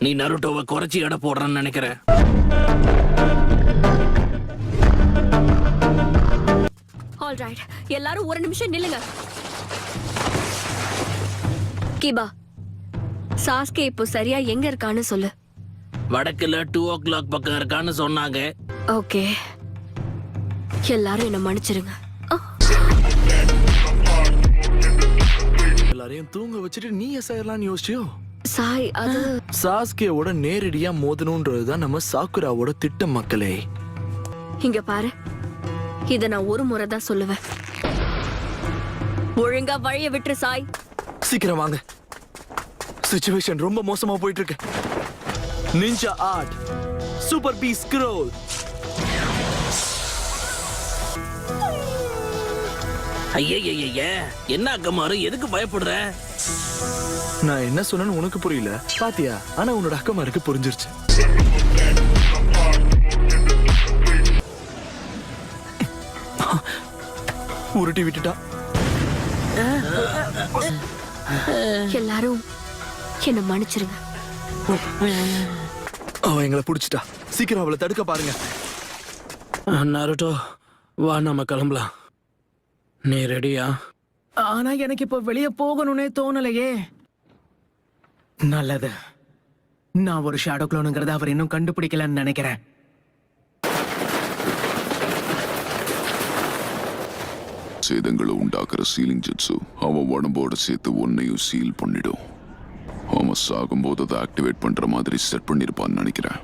நீ நருட்டோவை குறைச்சி எடை போடுறன்னு நினைக்கிறேன். ஆல்ரைட், எல்லாரும் ஒரு நிமிஷம் நில்லுங்க. கிபா, சாஸ்கே இப்போ சரியா எங்க இருக்கான்னு சொல்லு. வடக்குல 2 o'clock பக்கம் இருக்கான்னு சொன்னாங்க. ஓகே, எல்லாரும் என்ன மன்னிச்சிருங்க. எல்லாரையும் தூங்க வச்சுட்டு நீ எஸ்ஐயர்லாம் யோசிச்சியோ? சாய், அது சாஸ்கேவோட நேரடியா மோதணும்ன்றதுதான் நம்ம சாக்குராவோட திட்டம் மக்களே. இங்க பாரு, இத நான் ஒரு முறை தான் சொல்லுவேன். ஒழுங்கா வழிய விட்டுரு சாய். சீக்கிரம் வாங்க, சிச்சுவேஷன் ரொம்ப மோசமா போயிட்டு இருக்கு. நிஞ்சா ஆர்ட் சூப்பர் பீ ஸ்க்ரோல். ஐயய்ய, என்ன அக்கமாரு, எதுக்கு பயப்படுற? நான் என்ன சொன்னேன்னு உனக்கு புரியல பாத்தியா? ஆனா உன்னோட அக்கமாருக்கு புரிஞ்சிருச்சு. உருட்டி விட்டுட்டா. எல்லாரும் என்ன மன்னிச்சிருங்க. அவ எங்களை புடிச்சிட்டா. சீக்கிரம் அவளை தடுக்க பாருங்க. நருட்டோ, வா நம்ம கிளம்பலாம். நீ ரெடியா? ஆனா எனக்கு இப்ப வெளியே போகணும்னே தோணலையே. நல்லது, நான் ஒரு ஷேடோ க்ளோனுங்கிறத அவர் இன்னும் கண்டுபிடிக்கலன்னு நினைக்கிறேன். சேதங்களை உண்டாக்குற சீலிங் ஜெட்ஸு அவன் உடம்போட சேர்த்து ஒன்னையும் சீல் பண்ணிடும். அவன் சாகும்போது அதை ஆக்டிவேட் பண்ற மாதிரி செட் பண்ணிருப்பான்னு நினைக்கிறேன்.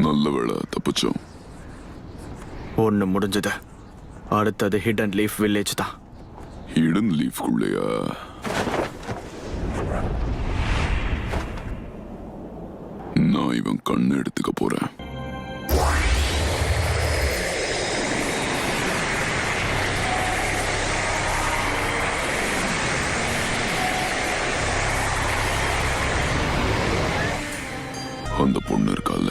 நல்ல வேளை தப்பிச்சோம். ஒண்ணு முடிஞ்சது. அடுத்தது ஹிடன் லீஃப் வில்லேஜ் தான். ஹிடன் லீஃப்குள்ளையா? நான் இவன் கண்ணு எடுத்துக்க போறேன். அந்த பொண்ணு இருக்கால,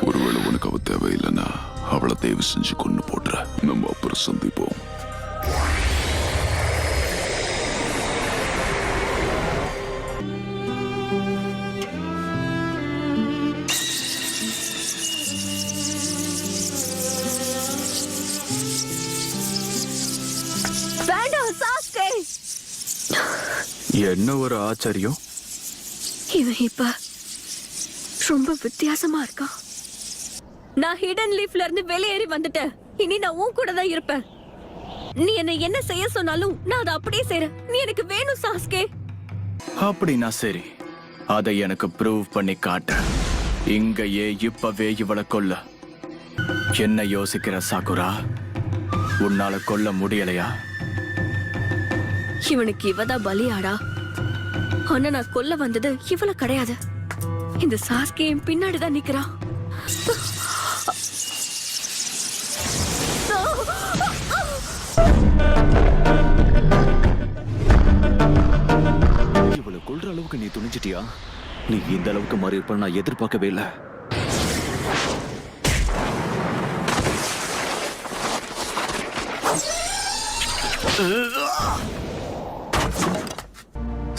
ஒருவேளை உனக்கு அவ தேவையில்லைன்னா அவளை தயவு செஞ்சு கொண்டு போட்டுற. நம்ம அப்புறம் சந்திப்போம். வேண்டாம் சாஸ்கே. என்ன ஒரு ஆச்சரியம். இவன் இப்ப ரொம்ப வித்தியாசமா இருக்கான். நான் ஹிடன் லீஃப்ல இருந்து வெளியேறி வந்துட்டேன். இனி நான் உன் கூட தான் இருப்பேன். நீ என்ன செய்ய சொன்னாலும் நான் அதை அப்படியே செய்றேன். நீ எனக்கு வேணும் சாஸ்கே. அப்படின்னா சரி, அதை எனக்கு ப்ரூவ் பண்ணி காட்ட. இங்கேயே இப்பவே இவளை கொல்ல. என்ன யோசிக்கிற சாக்குரா? உன்னால கொல்ல முடியலையா? இவனுக்கு இவதான் பலியாடா. ஆனா நான் கொல்ல வந்தது இவள கிடையாது. இந்த சாஸ்கே என் பின்னாடிதான் நிக்கிறான். இவளை கொல்ற அளவுக்கு நீ துணிஞ்சிட்டியா? நீ இந்த அளவுக்கு மாறி இருப்ப நான் எதிர்பார்க்கவே இல்லை.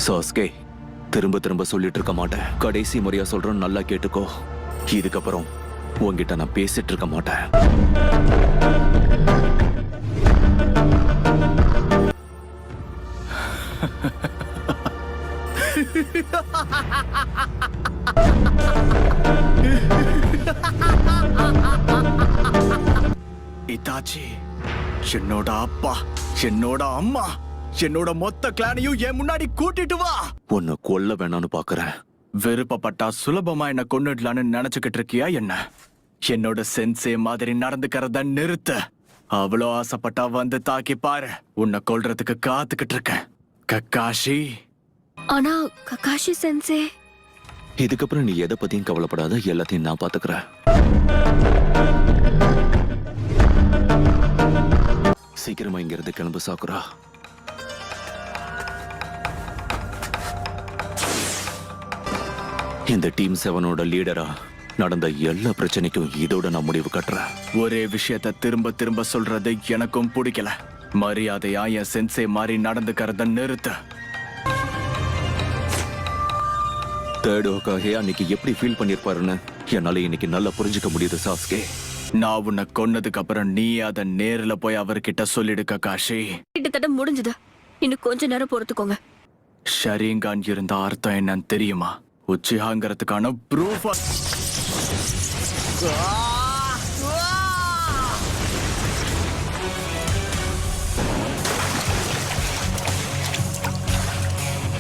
சாஸ்கே, திரும்ப திரும்ப சொல்லிட்டு இருக்க மாட்டேன். கடைசி முறையா சொல்றேன், நல்லா கேட்டுக்கோ. இதுக்கப்புறம் உன்கிட்ட நான் பேசிட்டு இருக்க மாட்டேன். இதாச்சி, என்னோட அப்பா, என்னோட அம்மா, என்னோட மொத்த கிளானையும் என் முன்னாடி கூட்டிட்டு வா. உன்னை கொல்ல வேணாம்னு பாக்குறேன். விருப்பப்பட்டா சுலபமா என்ன கொன்னுடலான்னு நினைச்சுக்கிட்டு இருக்கியா என்ன? என்னோட சென்சே மாதிரி நடந்துக்கிறத நிறுத்து. அவ்வளோ ஆசைப்பட்டா வந்து தாக்கி பாரு. உன்னை கொல்றதுக்கு காத்துக்கிட்டு இருக்கேன் கக்காஷி. ஆனா ககாஷி சென்சே, இதுக்கப்புறம் நீ எதை பத்தியும் கவலைப்படாத, எல்லாத்தையும் நான் பாத்துக்கிறேன். சீக்கிரமா இங்க இருந்து கிளம்பு சாக்குரா. இந்த டீம் 7ஓட லீடரா நடந்த எல்லா பிரச்சனைக்கும் இதோட நான் முடிவு கட்டுறேன். ஒரே விஷயத்த திரும்ப திரும்ப சொல்றது எனக்கும் பிடிக்கல. மரியாதையா என் சென்சே மாதிரி நடந்துக்கிறத நிறுத்து. தேர்ட் ஓக்காகே அன்னைக்கு எப்படி ஃபீல் பண்ணிருப்பாருன்னு என்னால இன்னைக்கு நல்லா புரிஞ்சுக்க முடியுது சாஸ்கே. நான் உன்னை கொன்னதுக்கு அப்புறம் நீ அதை நேர்ல போய் அவர்கிட்ட சொல்லிடு ககாஷி. கிட்டத்தட்ட முடிஞ்சது. இன்னும் கொஞ்ச நேரம் பொறுத்துக்கோங்க. ஷரீங்கான் இருந்த அர்த்தம் என்னன்னு தெரியுமா? உச்சிஹாங்கிறதுக்கான ப்ரூஃப்.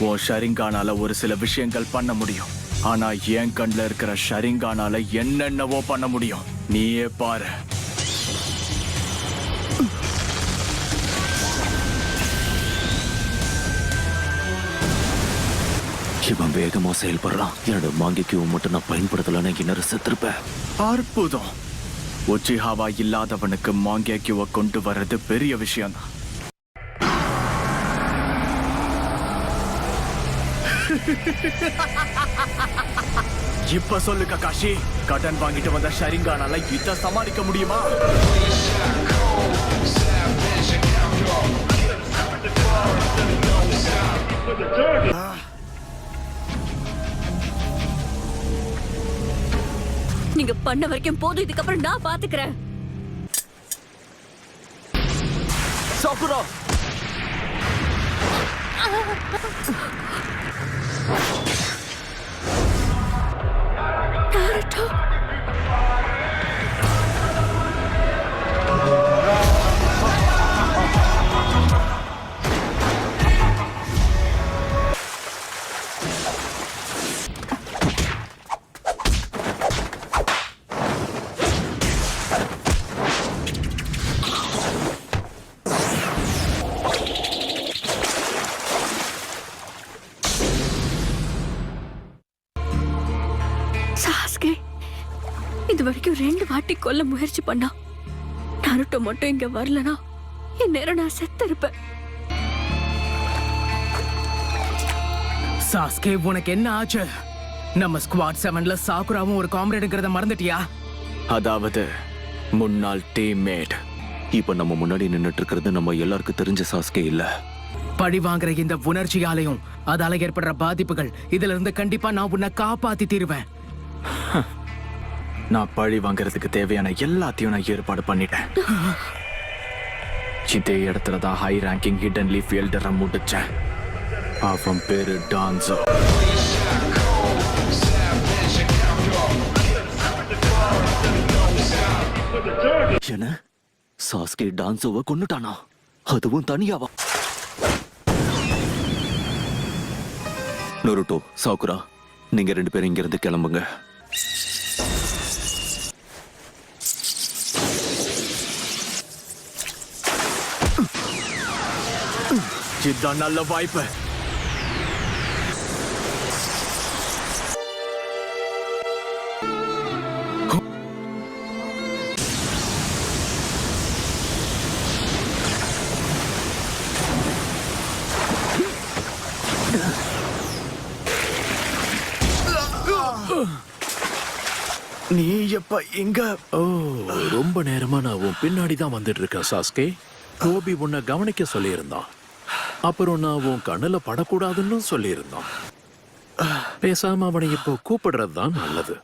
உன் ஷரிங்கானால ஒரு சில விஷயங்கள் பண்ண முடியும். ஆனா என் கண்ல இருக்கிற ஷரிங்கானால என்னென்னவோ பண்ண முடியும். நீயே பாரு. இவன் வேகமா செயல்படுறான். என்னோட மாங்கிக்கு மட்டும் நான் பயன்படுத்தலன்னு இன்னொரு செத்துருப்பேன். அற்புதம். உச்சிஹாவா இல்லாதவனுக்கு மாங்கேக்கியூவை கொண்டு வர்றது பெரிய விஷயம் தான். இப்ப சொல்லு ககாஷி, கடன் வாங்கிட்டு வந்த ஷரிங்கானால இத சமாளிக்க முடியுமா? நீங்க பண்ண வரைக்கும் போதும். இதுக்கப்புறம் நான் பாத்துக்கிறேன். சாக்குரா, நாருட்டோ, சாஸ்கே இது வரைக்கும் 2 வாட்டி கொல்ல முயற்சி பண்ணா. நாருட்டோ மட்டும் இங்க வரலனா இந்நேரம் நான் செத்து இருப்பேன். சாஸ்கே, உனக்கு என்ன ஆச்சு? நம்ம ஸ்குவாட் 7ல சாக்குராவும் ஒரு காம்ரேடுங்கிறத மறந்துட்டியா? அதாவது முன்னாள் டீம்மேட். இப்ப நம்ம முன்னாடி நின்னுட்டு இருக்கிறது நம்ம எல்லாருக்கும் தெரிஞ்ச சாஸ்கே இல்ல. பழி வாங்குற இந்த உணர்ச்சியாலையும் அதால ஏற்படுற பாதிப்புகள், இதுல இருந்து கண்டிப்பா நான் உன்னை காப்பாத்தி தீருவேன். நான் பழி வாங்குறதுக்கு தேவையான எல்லாத்தையும் நான் ஏற்பாடு பண்ணிட்டேன். இதே இடத்துல தான் ஹை ரேங்கிங் ஹிடன் லீஃப் எல்டரை முடிச்சேன். அவன் பேரு டான்சோ. என்ன? சாஸ்கே டான்சோவை கொன்னுட்டானா? அதுவும் தனியாவா? நருட்டோ, சாக்குரா, நீங்க 2 பேரும் இங்க இருந்து கிளம்புங்க. இதுதான் நல்ல வாய்ப்பு. நீ எப்ப இங்க? ஓ, ரொம்ப நேரமா நான் உன் பின்னாடி தான் வந்துட்டு இருக்கேன் சாஸ்கே. கோபி உன்னை கவனிக்க சொல்லியிருந்தான். அப்புறம் நான் உன் கண்ணுல படக்கூடாதுன்னு சொல்லியிருந்தான். பேசாம அவனை இப்போ கூப்பிடுறது தான் நல்லது.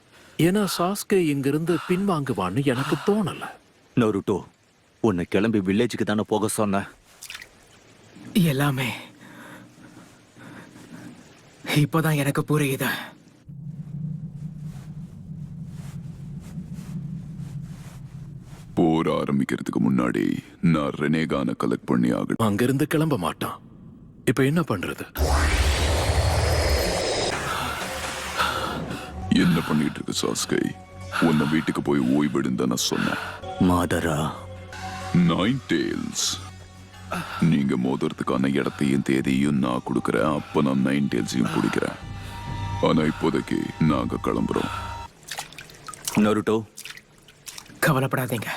ஏன்னா சாஸ்கே இங்கிருந்து பின்வாங்குவான்னு எனக்கு தோணல. நருட்டோ, உன்னை கிளம்பி வில்லேஜுக்கு தானே போக சொன்ன? எல்லாமே இப்போதான் எனக்கு புரியுது. போர் ஆரம்பிக்கிறதுக்கு முன்னாடி நான் ரெனேகான கலெக்ட் பண்ணி ஆகணும். அங்கிருந்து கிளம்ப மாட்டான். இப்ப என்ன பண்றது? என்ன பண்ணிட்டு இருக்கு சாஸ்கை? உன்னை வீட்டுக்கு போய் ஓய்வெடுந்த நான் சொன்னேன். மாதரா, 9 டேல்ஸ், நீங்க மோதுறதுக்கான இடத்தையும் தேதியும் நான் கொடுக்கறேன். அப்ப நான் 9 டேல்ஸையும் பிடிக்கிறேன். ஆனா இப்போதைக்கு நாங்க கிளம்புறோம். நருட்டோ, கவலைப்படாதீங்க.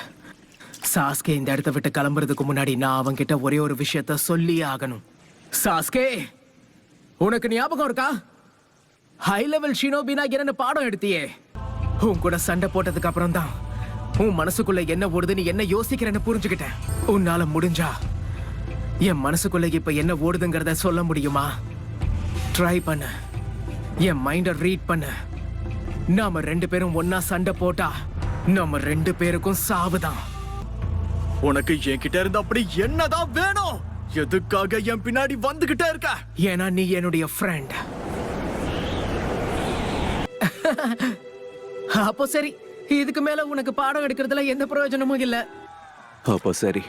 சாஸ்கே இந்த இடத்த விட்டு கிளம்புறதுக்கு முன்னாடி நான் அவன்கிட்ட ஒரே ஒரு விஷயத்த சொல்லி ஆகணும். சாஸ்கே, உனக்கு ஞாபகம் இருக்கா? ஹை லெவல் ஷினோபினா என்னன்னு பாடம் எடுத்தியே. உன் கூட சண்டை போட்டதுக்கு அப்புறம் தான் உன் மனசுக்குள்ள என்ன ஓடுது, நீ என்ன யோசிக்கிறேன்னு புரிஞ்சுக்கிட்டேன். உன்னால முடிஞ்சா என் மனசுக்குள்ள இப்ப என்ன ஓடுதுங்கிறத சொல்ல முடியுமா? ட்ரை பண்ண. என் மைண்ட ரீட் பண்ண. நாம 2 பேரும் ஒன்னா சண்டை போட்டா நம்ம 2 பேருக்கும் சாவுதான். உனக்கு என்கிட்ட இருந்து அப்படி என்னதான் வேணும்? எதுக்காக என் பின்னாடி வந்துகிட்டே இருக்க? ஏன்னா நீ என்னுடைய ஃப்ரெண்ட். அப்போ சரி, இதுக்கு மேல உனக்கு பாடம் எடுக்கிறதுல எந்த பிரயோஜனமும் இல்ல. அப்ப சரி,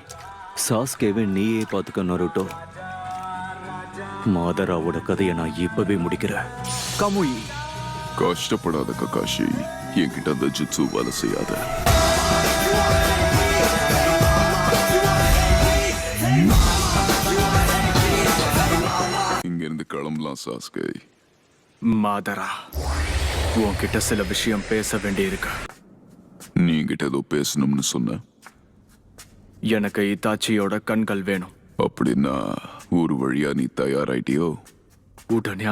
சாஸ்கேவை நீயே பாத்துக்க நருட்டோ. மாதராவோட கதையை நான் இப்பவே முடிக்கிறேன். கமுயி. கஷ்டப்படாத ககாஷி, என்கிட்ட அந்த ஜிட்சு வேலை செய்யாத. இங்கிருந்து கிளம்பலாம் சாஸ்கே. மாதரா, உன்கிட்ட சில விஷயம் பேச வேண்டியிருக்கு. நீங்கிட்ட ஏதோ பேசணும்னு சொன்ன. எனக்கு இத்தாச்சியோட கண்கள் வேணும். அப்படின்னா ஒரு வழியா நீ தயாராயிட்டியோ? உடனே